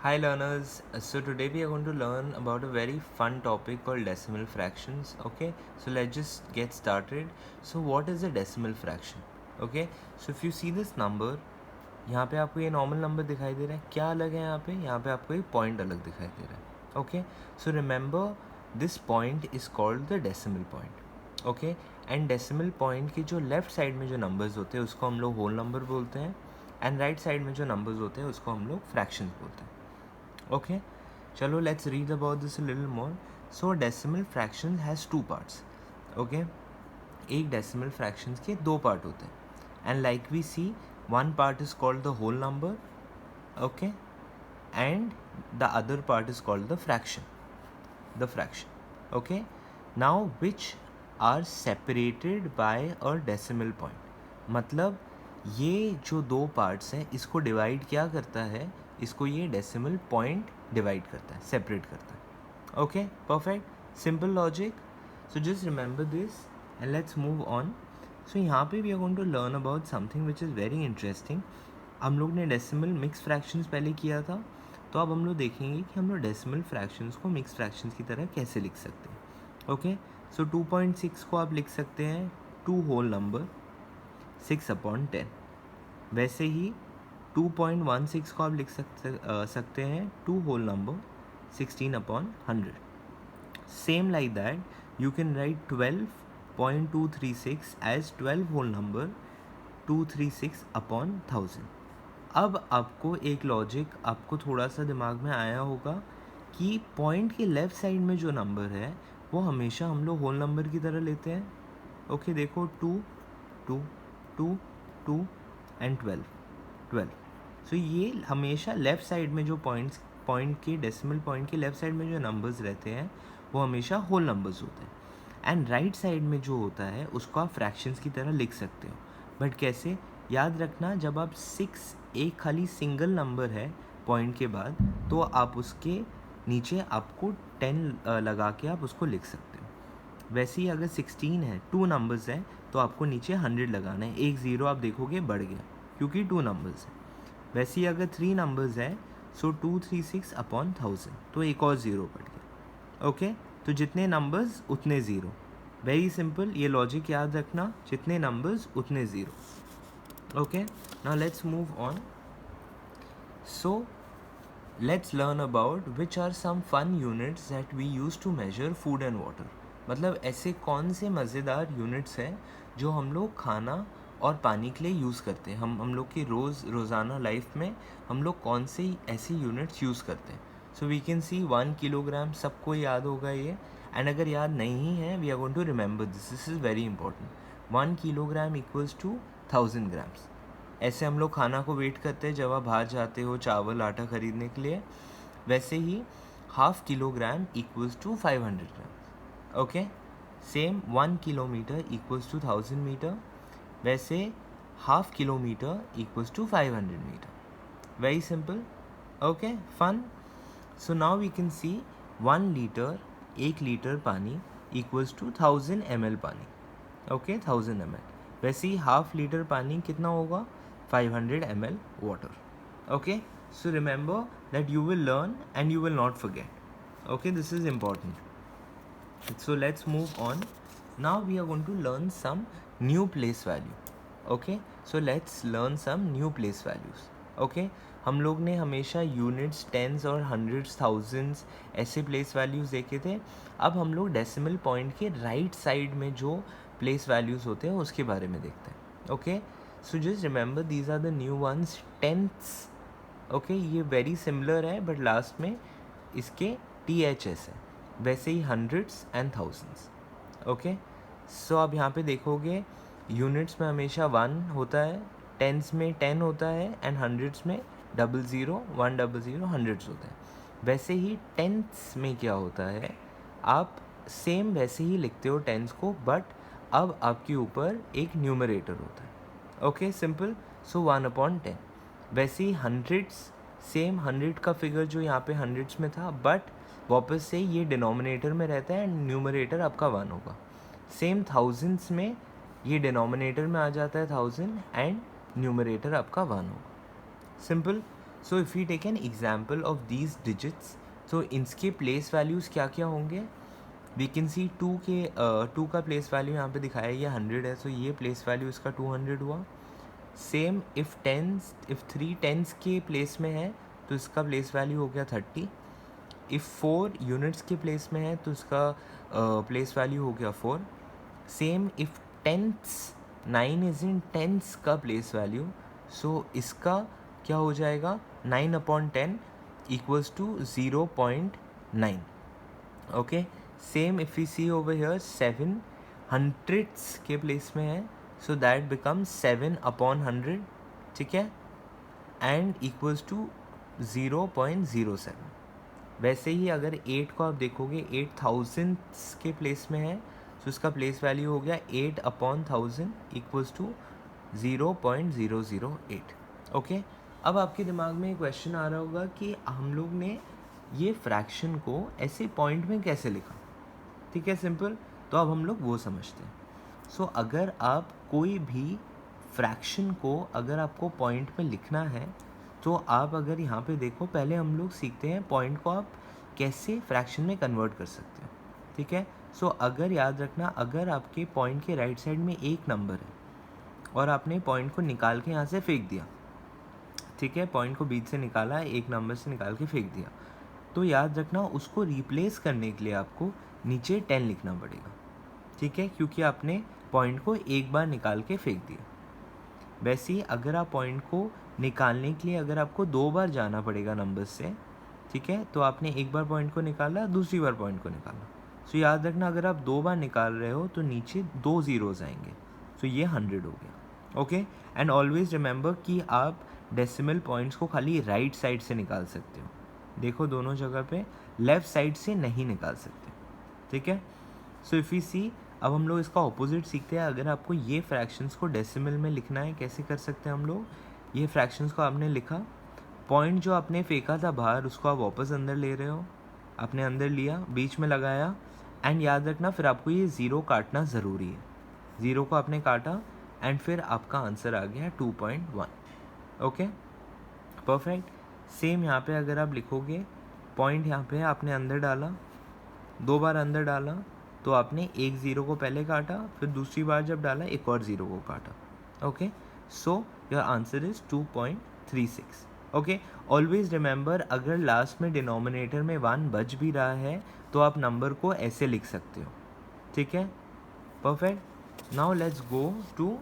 Hi learners, so today we are going to learn about a very fun topic called decimal fractions. Okay, so let's just get started. So what is a decimal fraction? Okay, so if you see this number, यहाँ पे आपको ये normal number दिखाई दे रहा है. क्या अलग है यहाँ पे आपको एक पॉइंट अलग दिखाई दे रहा है. Okay, so remember this point is called the decimal point. Okay, and decimal point की जो लेफ्ट साइड में जो नंबर्स होते हैं उसको हम लोग होल नंबर बोलते हैं, एंड राइट साइड में जो नंबर्स होते हैं उसको हम लोग फ्रैक्शंस बोलते हैं. Okay, chalo, let's read about this a little more. So a decimal fraction has two parts. Okay, एक decimal fractions के दो part होते हैं, and like we see, one part is called the whole number, okay, and the other part is called the fraction. Okay, now which are separated by a decimal point. मतलब ये जो दो parts हैं इसको divide क्या करता है, इसको ये डेसिमल पॉइंट डिवाइड करता है, सेपरेट करता है. Okay, perfect, simple logic. So just remember this and let's move on. So यहाँ पे we are going to learn about something which is very interesting. हम लोग ने डेसिमल मिक्स फ्रैक्शंस पहले किया था, तो अब हम लोग देखेंगे कि हम लोग डेसिमल फ्रैक्शंस को मिक्स फ्रैक्शंस की तरह कैसे लिख सकते हैं. ओके, सो 2.6 को आप लिख सकते हैं 2 होल नंबर 6/10. वैसे ही 2.16 को आप लिख सकते हैं 2 whole number 16/100. Same like that you can write 12.236 as 12 whole number 236/1000. अब आपको एक लॉजिक आपको थोड़ा सा दिमाग में आया होगा कि पॉइंट के लेफ्ट साइड में जो नंबर है वो हमेशा हम लोग होल नंबर की तरह लेते हैं. ओके, देखो 2 2 2 2 एंड 12. सो ये हमेशा लेफ़्ट साइड में जो पॉइंट के डेसिमल पॉइंट के लेफ़्ट साइड में जो नंबर्स रहते हैं वो हमेशा होल नंबर्स होते हैं, एंड राइट साइड में जो होता है उसको आप फ्रैक्शंस की तरह लिख सकते हो. बट कैसे, याद रखना, जब आप 6 एक खाली सिंगल नंबर है पॉइंट के बाद, तो आप उसके नीचे आपको 10 लगा के आप उसको लिख सकते हो. वैसे ही अगर 16 है, 2 नंबर्स हैं, तो आपको नीचे 100 लगाना है. एक ज़ीरो आप देखोगे बढ़ गया क्योंकि 2 नंबर्स हैं. वैसे ही अगर 3 नंबर्स हैं, सो 236/1000, तो एक और ज़ीरो बढ़ गया. ओके, तो जितने नंबर्स उतने ज़ीरो. वेरी सिंपल, ये लॉजिक याद रखना, जितने नंबर्स उतने zero. Okay, now let's move on. So let's learn about which are some fun units that we use to measure food and water. मतलब ऐसे कौन से मज़ेदार यूनिट्स हैं जो हम लोग खाना और पानी के लिए यूज़ करते हैं. हम लोग की रोज़ाना लाइफ में हम लोग कौन से ऐसे यूनिट्स यूज़ करते हैं. So we can see 1 kilogram, सबको याद होगा ये. एंड अगर याद नहीं है, we are going to remember this is very important. 1 kilogram equals to 1000 grams. ऐसे हम लोग खाना को वेट करते हैं जब आप बाहर जाते हो चावल आटा ख़रीदने के लिए. वैसे ही 1/2 kilogram equals to 500 gram. Okay, same 1 kilometre equals to 1000 metre. वैसे 1/2 kilometre equals to 500 metre. Very simple. Okay, fun. So now we can see 1 litre, 1 litre पानी इक्वल्स टू 1000 ml पानी. Okay, 1000 ml. वैसे ही 1/2 लीटर पानी कितना होगा, 500 ml water. Okay, so remember that you will learn and you will not forget. Okay, this is important. So let's move on. Now we are going to learn some new place value. Okay, so let's learn some new place values. Okay, हम लोग ने हमेशा units, tense और hundreds, thousands ऐसे place values देखे थे. अब हम लोग डेसिमल पॉइंट के राइट साइड में जो प्लेस वैल्यूज़ होते हैं उसके बारे में देखते हैं. Okay, so just remember these are the new ones. Tenths, okay, ये वेरी सिमिलर है बट लास्ट में इसके THS है. वैसे ही hundreds and thousands. Okay, so अब यहाँ पे देखोगे यूनिट्स में हमेशा 1 होता है, टेंस में 10 होता है, एंड हंड्रेड्स में 00, 100, हंड्रेड्स होते हैं. वैसे ही टेंस में क्या होता है, आप सेम वैसे ही लिखते हो टेंस को, बट अब आपके ऊपर एक न्यूमरेटर होता है. Okay, simple. सो 1/10. वैसे ही हंड्रेड्स, सेम 100 का फिगर जो यहाँ पे हंड्रेड्स में था, बट वापस से ये डिनोमिनेटर में रहता है एंड न्यूमरेटर आपका 1 होगा. सेम थाउजेंड्स में ये डिनोमिनेटर में आ जाता है 1000 एंड न्यूमरेटर आपका 1 होगा. Simple. So if you take an example of these digits, तो इसके प्लेस वैल्यूज़ क्या क्या होंगे? वी कैन सी 2 का प्लेस वैल्यू यहाँ पे दिखाया है, ये 100 है, सो ये प्लेस वैल्यू इसका 200 हुआ। सेम इफ़ 3 टेंस के प्लेस में है तो इसका प्लेस वैल्यू हो गया 30। इफ़ 4 यूनिट्स के प्लेस में है तो इसका प्लेस वैल्यू हो गया 4। Same if tenths 9 is in tens का प्लेस वैल्यू, सो इसका क्या हो जाएगा 9/10 equals to 0.9। Okay, same if we see over here 7 hundreds के प्लेस में है, सो दैट बिकम्स 7/100, ठीक है, एंड इक्वल्स टू 0.07। वैसे ही अगर 8 को आप देखोगे 8,000 के प्लेस में है, तो इसका प्लेस वैल्यू हो गया 8/1000 इक्वल्स टू 0.008। ओके, अब आपके दिमाग में एक क्वेश्चन आ रहा होगा कि हम लोग ने ये फ्रैक्शन को ऐसे पॉइंट में कैसे लिखा? ठीक है, सिंपल। तो अब हम लोग वो समझते हैं। सो अगर आप कोई भी फ्रैक्शन को अगर आपको पॉइंट में लिखना है, तो आप अगर यहाँ पे देखो, पहले हम लोग सीखते हैं पॉइंट को आप कैसे फ्रैक्शन में कन्वर्ट कर सकते हो, ठीक है। सो अगर याद रखना, अगर आपके पॉइंट के राइट साइड में एक नंबर है और आपने पॉइंट को निकाल के यहाँ से फेंक दिया, ठीक है, पॉइंट को बीच से निकाला, एक नंबर से निकाल के फेंक दिया, तो याद रखना उसको रिप्लेस करने के लिए आपको नीचे 10 लिखना पड़ेगा, ठीक है, क्योंकि आपने पॉइंट को एक बार निकाल के फेंक दिया। वैसे ही अगर आप पॉइंट को निकालने के लिए अगर आपको 2 बार जाना पड़ेगा नंबर से, ठीक है, तो आपने एक बार पॉइंट को निकाला, दूसरी बार पॉइंट को निकाला, सो याद रखना अगर आप 2 बार निकाल रहे हो तो नीचे 2 ज़ीरोज़ आएंगे, सो ये 100 हो गया। ओके, एंड ऑलवेज रिमेंबर कि आप डेसिमल पॉइंट्स को खाली राइट साइड से निकाल सकते हो। देखो दोनों जगह पे लेफ़्ट साइड से नहीं निकाल सकते, ठीक है। सो इफ़ यू सी, अब हम लोग इसका ऑपोजिट सीखते हैं। अगर आपको ये फ्रैक्शंस को डेसिमल में लिखना है, कैसे कर सकते हैं हम लोग? ये फ्रैक्शंस को आपने लिखा, पॉइंट जो आपने फेंका था बाहर उसको आप वापस अंदर ले रहे हो, आपने अंदर लिया, बीच में लगाया, एंड याद रखना फिर आपको ये ज़ीरो काटना ज़रूरी है। ज़ीरो को आपने काटा एंड फिर आपका आंसर आ गया 2.1। Okay, perfect. सेम यहाँ पे अगर आप लिखोगे, पॉइंट यहाँ पे आपने अंदर डाला, 2 बार अंदर डाला, तो आपने एक ज़ीरो को पहले काटा, फिर दूसरी बार जब डाला एक और ज़ीरो को काटा। Okay, so your answer is 2.36। Okay, always remember अगर लास्ट में डिनोमिनेटर में 1 बच भी रहा है तो आप नंबर को ऐसे लिख सकते हो, ठीक है, perfect. Now let's go to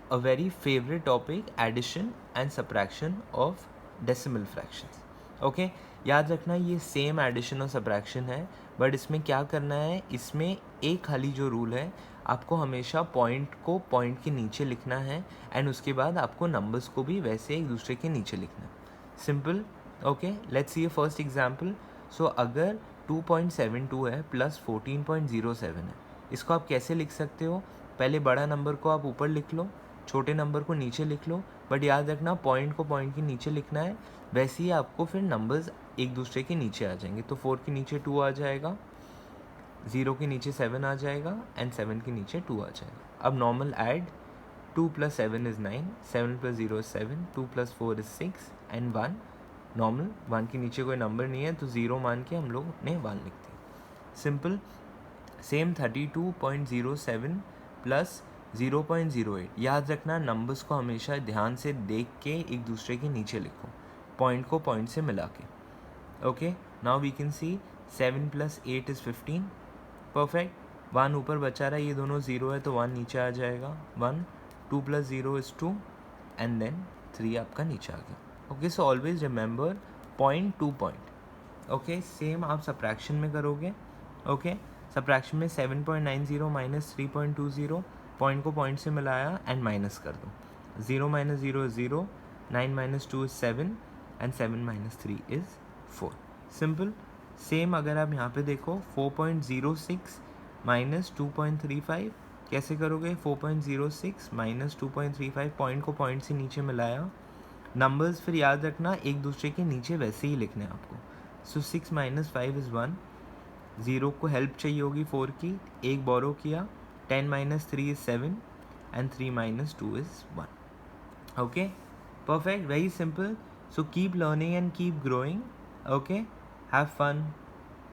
a very favorite topic, addition and subtraction of decimal fractions. Okay, याद रखना ये सेम एडिशन और सब्ट्रैक्शन है, बट इसमें क्या करना है, इसमें एक खाली जो रूल है, आपको हमेशा पॉइंट को पॉइंट के नीचे लिखना है एंड उसके बाद आपको नंबर्स को भी वैसे एक दूसरे के नीचे लिखना है, simple. Okay, let's see first example. So अगर 2.72 है प्लस 14.07 है, इसको आप कैसे लिख सकते हो? पहले बड़ा नंबर को आप ऊपर लिख लो, छोटे नंबर को नीचे लिख लो, बट याद रखना पॉइंट को पॉइंट के नीचे लिखना है। वैसे ही आपको फिर नंबर्स एक दूसरे के नीचे आ जाएंगे, तो 4 के नीचे 2 आ जाएगा, 0 के नीचे 7 आ जाएगा एंड 7 के नीचे 2 आ जाएगा। अब normal add, 2 + 7 is 9, 7 + 0 is 7, 2 + 4 is 6 and 1 normal, 1 के नीचे कोई नंबर नहीं है तो 0 मान के हम लोग ने 1 लिख दिया, सिंपल। सेम 32.07 प्लस 0.08, याद रखना नंबर्स को हमेशा ध्यान से देख के एक दूसरे के नीचे लिखो, पॉइंट को पॉइंट से मिला के। Okay, now we can see 7 + 8 is 15, perfect. 1 ऊपर बचा रहा है, ये दोनों 0 है तो 1 नीचे आ जाएगा, 1, 2 + 0 is 2 एंड देन 3 आपका नीचे आ गया। Okay, so always remember point two point. Okay, same आप सब्ट्रैक्शन में करोगे। ओके, सब्ट्रैक्शन में 7.90 माइनस 3.20, पॉइंट को पॉइंट से मिलाया एंड माइनस कर दो, 0 - 0 is 0, 9 - 2 is 7 and 7 - 3 is 4, simple. Same अगर आप यहाँ पे देखो 4.06 माइनस 2.35 कैसे करोगे? 4.06 माइनस 2.35, पॉइंट को पॉइंट से नीचे मिलाया, नंबर्स फिर याद रखना एक दूसरे के नीचे वैसे ही लिखने हैं आपको। सो 6 - 5 is 1, 0 को हेल्प चाहिए होगी 4 की, एक बोरो किया, 10 - 3 is 7 and 3 - 2 is 1। Okay, perfect, very simple. So keep learning and keep growing. Okay, have fun.